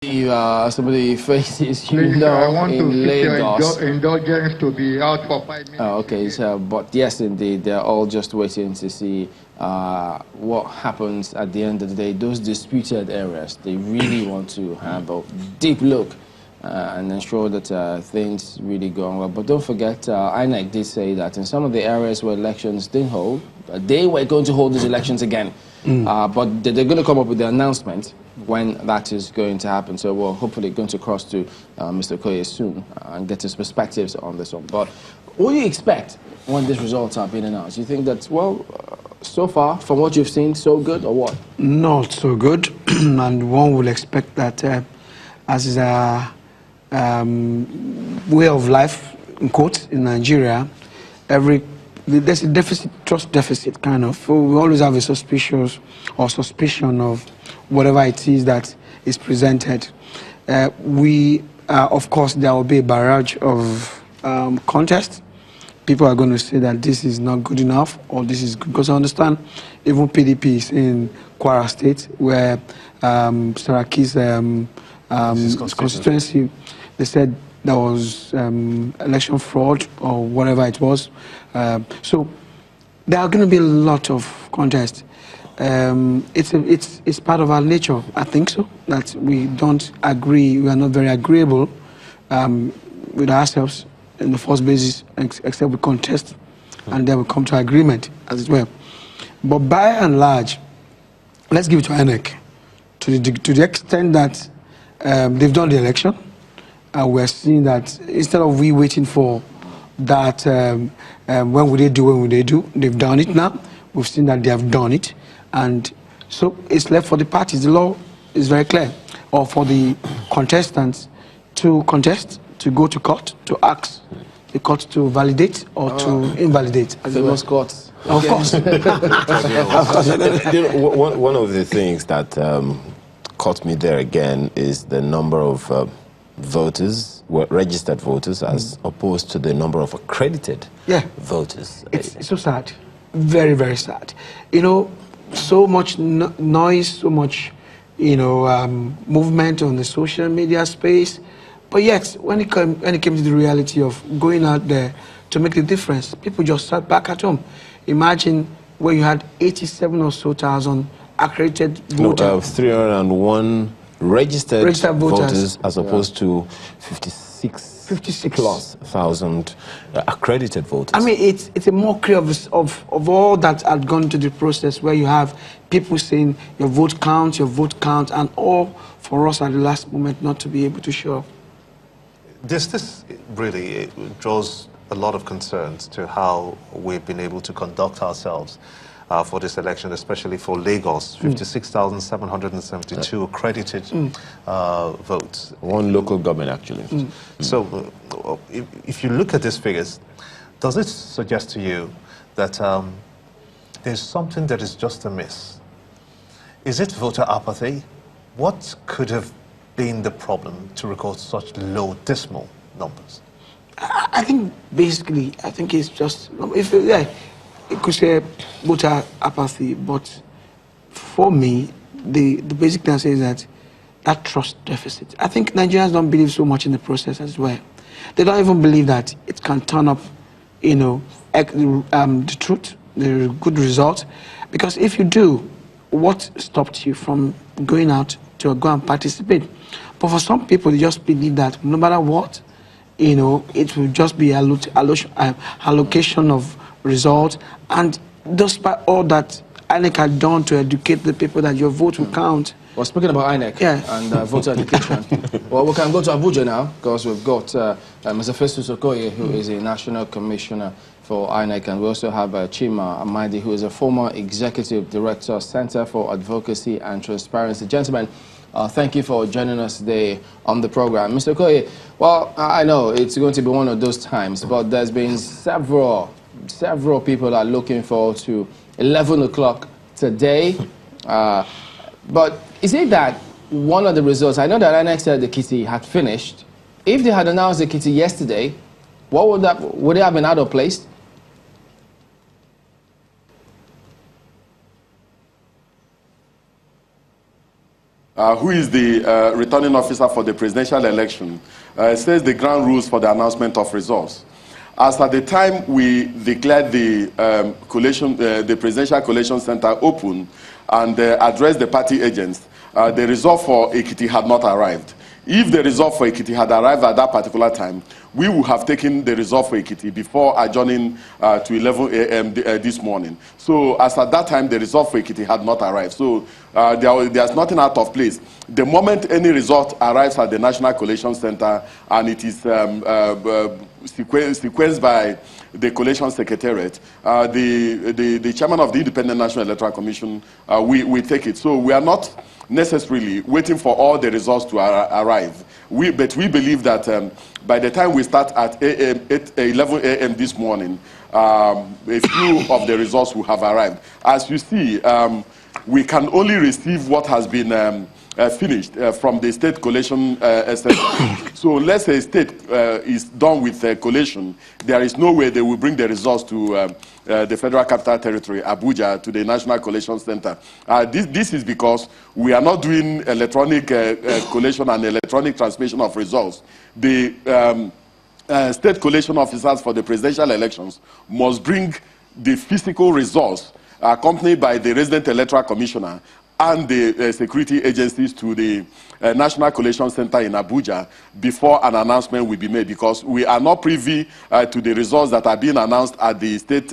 Some of the faces Please, I want to in seek your Lagos. indulgence to be out for 5 minutes. Okay, so but yes, indeed, they're all just waiting to see what happens at the end of the day. Those disputed areas, they really want to have a deep look and ensure that things really go on well. But don't forget, INEc did say that in some of the areas where elections didn't hold, they were going to hold these elections again. But they're going to come up with the announcement when that is going to happen. So we're hopefully going to cross to Mr. Okoye soon and get his perspectives on this one. But what do you expect when these results are being announced? You think that, well, so far, from what you've seen, so good or what? Not so good. And one would expect that as is a way of life, in quotes, in Nigeria, there's a deficit, trust deficit kind of. We always have a suspicion of whatever it is that is presented. Of course, there will be a barrage of contests. People are going to say that this is not good enough or this is good. Because I understand even PDP is in Kwara State where Saraki's constituency, they said there was election fraud or whatever it was. So there are going to be a lot of contests. It's part of our nature, I think so, that we don't agree, we are not very agreeable with ourselves in the first basis, except we contest, and then we come to agreement as well. But by and large, let's give it to INEc. To the extent that they've done the election, we're seeing that instead of we waiting for that, when will they do, they've done it now. We've seen that they have done it. And so it's left for the parties. The law is very clear. Or for the contestants to contest, to go to court, to ask the court to validate or to invalidate. Famous courts. Of course. Of course. One of the things that caught me there again is the number of voters, registered voters, as opposed to the number of accredited voters. It's so sad. Very, very sad. You know, so much noise, so much, movement on the social media space. But yet, when it came to the reality of going out there to make the difference, people just sat back at home. Imagine where you had 87 or so thousand accredited voters. No, 301 registered voters as opposed to 56 plus thousand accredited voters. I mean, it's a mockery of all that had gone to the process, where you have people saying your vote counts, and all for us at the last moment not to be able to show up. This really draws a lot of concerns to how we've been able to conduct ourselves for this election, especially for Lagos. 56,772 accredited votes. One local government, actually. So if you look at these figures, does it suggest to you that there's something that is just amiss? Is it voter apathy? What could have been the problem to record such low dismal numbers? I think basically, it's just, it could say voter apathy, but for me, the basic answer is that trust deficit. I think Nigerians don't believe so much in the process as well. They don't even believe that it can turn up, the truth, the good result. Because if you do, what stopped you from going out to go and participate? But for some people, they just believe that no matter what, it will just be allocation of results. And despite all that INEc had done to educate the people that your vote will count. Well, speaking about INEc and voter education, well, we can go to Abuja now, because we've got Mr. Festus Okoye, who is a national commissioner for INEc, and we also have Chima Amadi, who is a former executive director, Center for Advocacy and Transparency. Gentlemen, thank you for joining us today on the program. Mr. Okoye, well, I know it's going to be one of those times, but there's been several people are looking forward to 11 o'clock today. But is it that one of the results, I know that INEc said the kitty had finished. If they had announced the kitty yesterday, would it have been out of place? who is the returning officer for the presidential election, says the ground rules for the announcement of results. As at the time we declared the the Presidential Collation Center open and addressed the party agents, the result for Ekiti had not arrived. If the result for Ekiti had arrived at that particular time, we would have taken the result for Ekiti before adjourning to 11 a.m. This morning. So as at that time, the result for Ekiti had not arrived. So there's nothing out of place. The moment any result arrives at the National Collation Center and it is sequenced by the Collation Secretariat, the chairman of the Independent National Electoral Commission, we take it. So we are not necessarily waiting for all the results to arrive. But we believe that by the time we start at 11 a.m. this morning, a few of the results will have arrived. As you see, we can only receive what has been finished from the state collation assessment. So unless a state is done with collation, there is no way they will bring the results to the Federal Capital Territory, Abuja, to the National Collation Center. This is because we are not doing electronic collation and electronic transmission of results. The state collation officers for the presidential elections must bring the physical results accompanied by the resident electoral commissioner and the security agencies to the National Collation Center in Abuja before an announcement will be made, because we are not privy to the results that are being announced at the state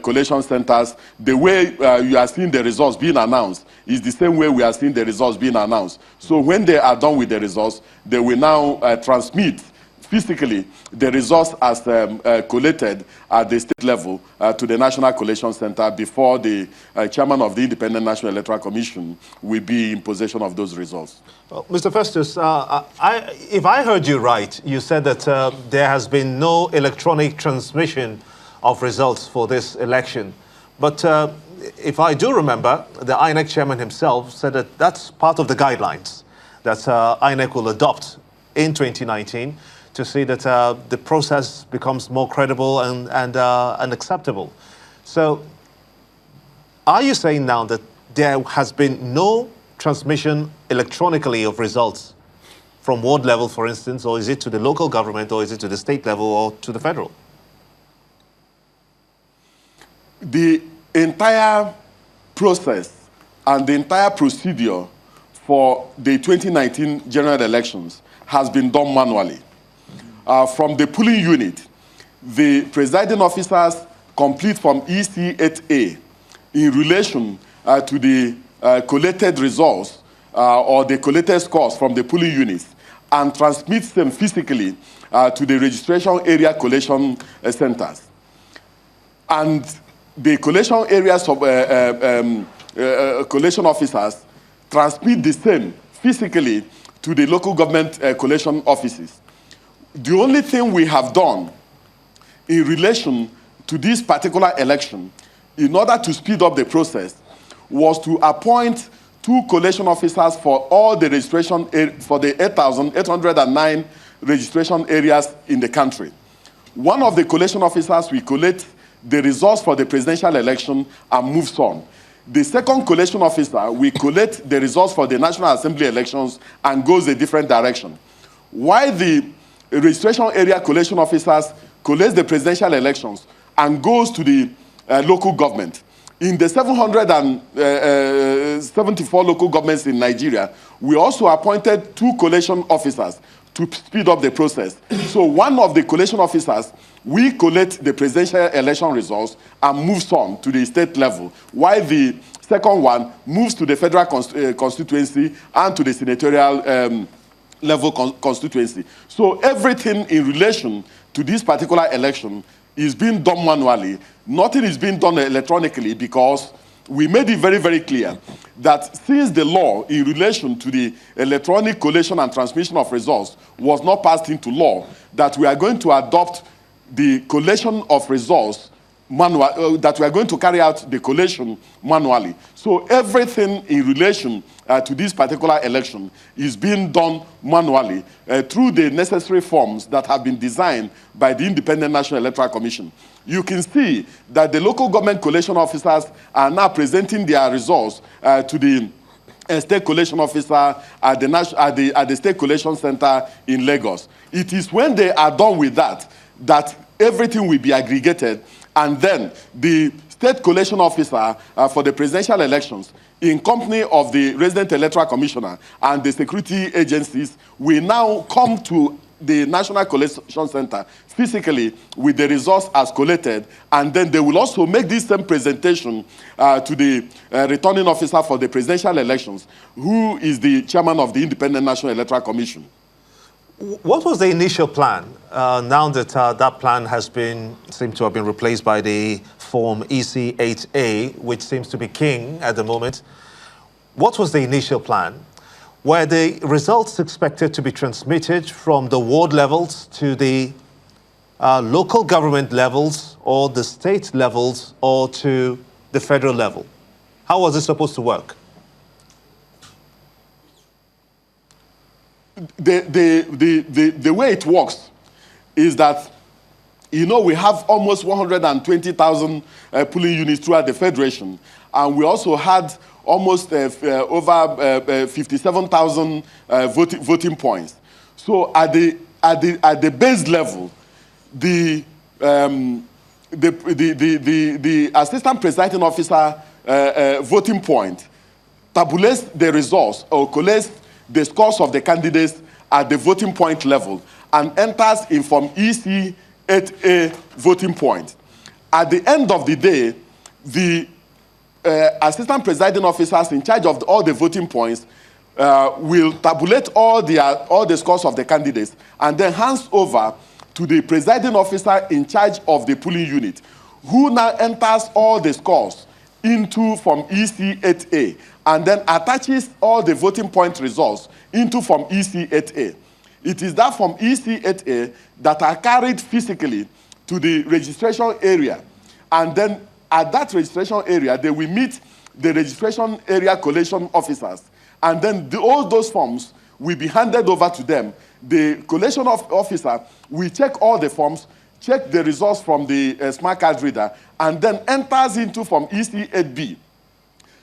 collation centers. The way you are seeing the results being announced is the same way we are seeing the results being announced. So when they are done with the results, they will now transmit physically the results as collated at the state level to the National Collation Center before the chairman of the Independent National Electoral Commission will be in possession of those results. Well, Mr. Festus, if I heard you right, you said that there has been no electronic transmission of results for this election. But if I do remember, the INEc chairman himself said that that's part of the guidelines that INEc will adopt in 2019 to see that the process becomes more credible and acceptable. So are you saying now that there has been no transmission electronically of results from ward level, for instance, or is it to the local government, or is it to the state level, or to the federal? The entire process and the entire procedure for the 2019 general elections has been done manually. From the polling unit, the presiding officers complete from EC8A in relation to the collated results or the collated scores from the polling units and transmits them physically to the registration area collation centers. And the collation areas of collation officers transmit the same physically to the local government collation offices. The only thing we have done in relation to this particular election, in order to speed up the process, was to appoint 2 collation officers for all the registration, for the 8,809 registration areas in the country. One of the collation officers will collate the results for the presidential election and moves on. The second collation officer will collate the results for the National Assembly elections and goes a different direction. While the registration area collation officers collate the presidential elections and goes to the local government. In the 774 local governments in Nigeria, we also appointed 2 collation officers to speed up the process. So one of the collation officers, we collate the presidential election results and moves on to the state level, while the second one moves to the federal constituency and to the senatorial level constituency. So everything in relation to this particular election is being done manually. Nothing is being done electronically, because we made it very, very clear that since the law in relation to the electronic collation and transmission of results was not passed into law, that we are going to adopt the collation of results manual, that we are going to carry out the collation manually. So everything in relation to this particular election is being done manually through the necessary forms that have been designed by the Independent National Electoral Commission. You can see that the local government collation officers are now presenting their results to the state collation officer at the State Collation Center in Lagos. It is when they are done with that that everything will be aggregated, and then the State Collation Officer for the presidential elections, in company of the Resident Electoral Commissioner and the security agencies, will now come to the National Collation Center physically with the results as collated, and then they will also make this same presentation to the returning officer for the presidential elections, who is the chairman of the Independent National Electoral Commission. What was the initial plan? Now that that plan seemed to have been replaced by the form EC8A, which seems to be king at the moment. What was the initial plan? Were the results expected to be transmitted from the ward levels to the local government levels, or the state levels, or to the federal level? How was it supposed to work? The way it works is that, you know, we have almost 120,000 polling units throughout the Federation, and we also had almost over 57,000 voting points. So at the base level, the assistant presiding officer voting point tabulates the results or collates the scores of the candidates at the voting point level and enters in from EC8A voting point. At the end of the day, the assistant presiding officers in charge of all the voting points will tabulate all the scores of the candidates and then hands over to the presiding officer in charge of the polling unit, who now enters all the scores into from EC8A and then attaches all the voting point results into from EC8A. It is that from EC8A that are carried physically to the registration area, and then at that registration area, they will meet the registration area collation officers, and then all those forms will be handed over to them. The collation officer will check all the forms, check the results from the smart card reader, and then enters into from EC8B.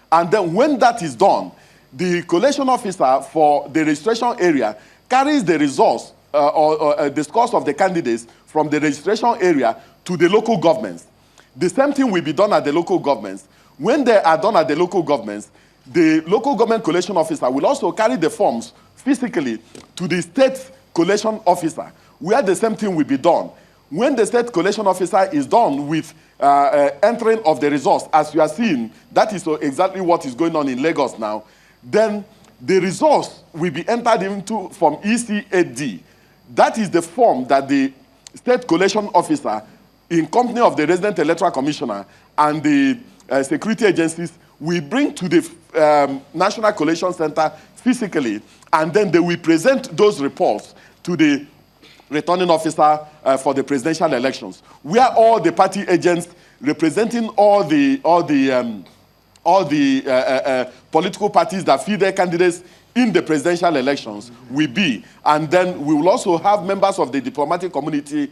And then when that is done, the collation officer for the registration area carries the results or the scores of the candidates from the registration area to the local governments. The same thing will be done at the local governments. When they are done at the local governments, the local government collation officer will also carry the forms physically to the state collation officer, where the same thing will be done. When the state collation officer is done with entering of the results, as you are seeing, that is exactly what is going on in Lagos now, then the results will be entered into from EC8D. That is the form that the state collation officer, in company of the Resident Electoral Commissioner and the security agencies, will bring to the National Collation Center physically, and then they will present those reports to the returning officer for the presidential elections, where all the party agents representing all the political parties that feed their candidates in the presidential elections will be. And then we will also have members of the diplomatic community,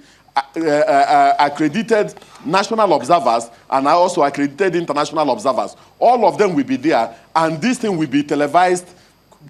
accredited national observers, and also accredited international observers. All of them will be there, and this thing will be televised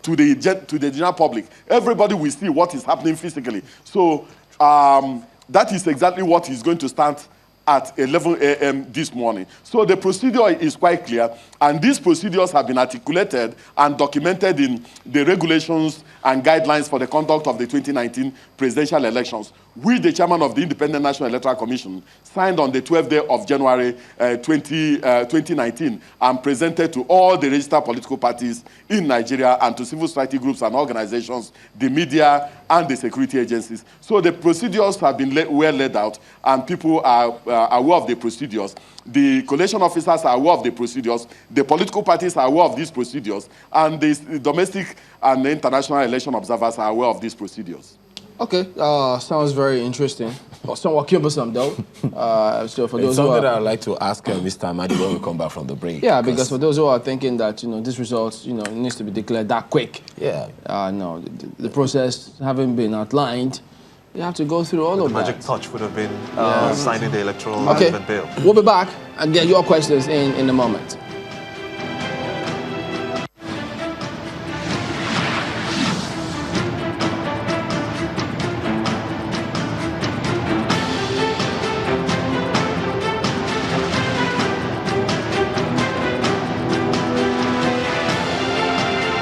to the general public. Everybody will see what is happening physically. So that is exactly what is going to start at 11 a.m. this morning. So the procedure is quite clear, and these procedures have been articulated and documented in the regulations and guidelines for the conduct of the 2019 presidential elections, which the chairman of the Independent National Electoral Commission signed on the 12th day of January 2019 and presented to all the registered political parties in Nigeria and to civil society groups and organizations, the media, and the security agencies. So the procedures have been well laid out, and people are aware of the procedures. The collation officers are aware of the procedures. The political parties are aware of these procedures, and the domestic and the international election observers are aware of these procedures. Okay, sounds very interesting. Somewhat cumbersome, though. So for those something that I'd like to ask Mr. Amadi when we come back from the break. Yeah, because for those who are thinking that this results needs to be declared that quick. Yeah. No, the process having been outlined, you have to go through all of that. The magic touch would have been signing the electoral bill. We'll be back and get your questions in a moment.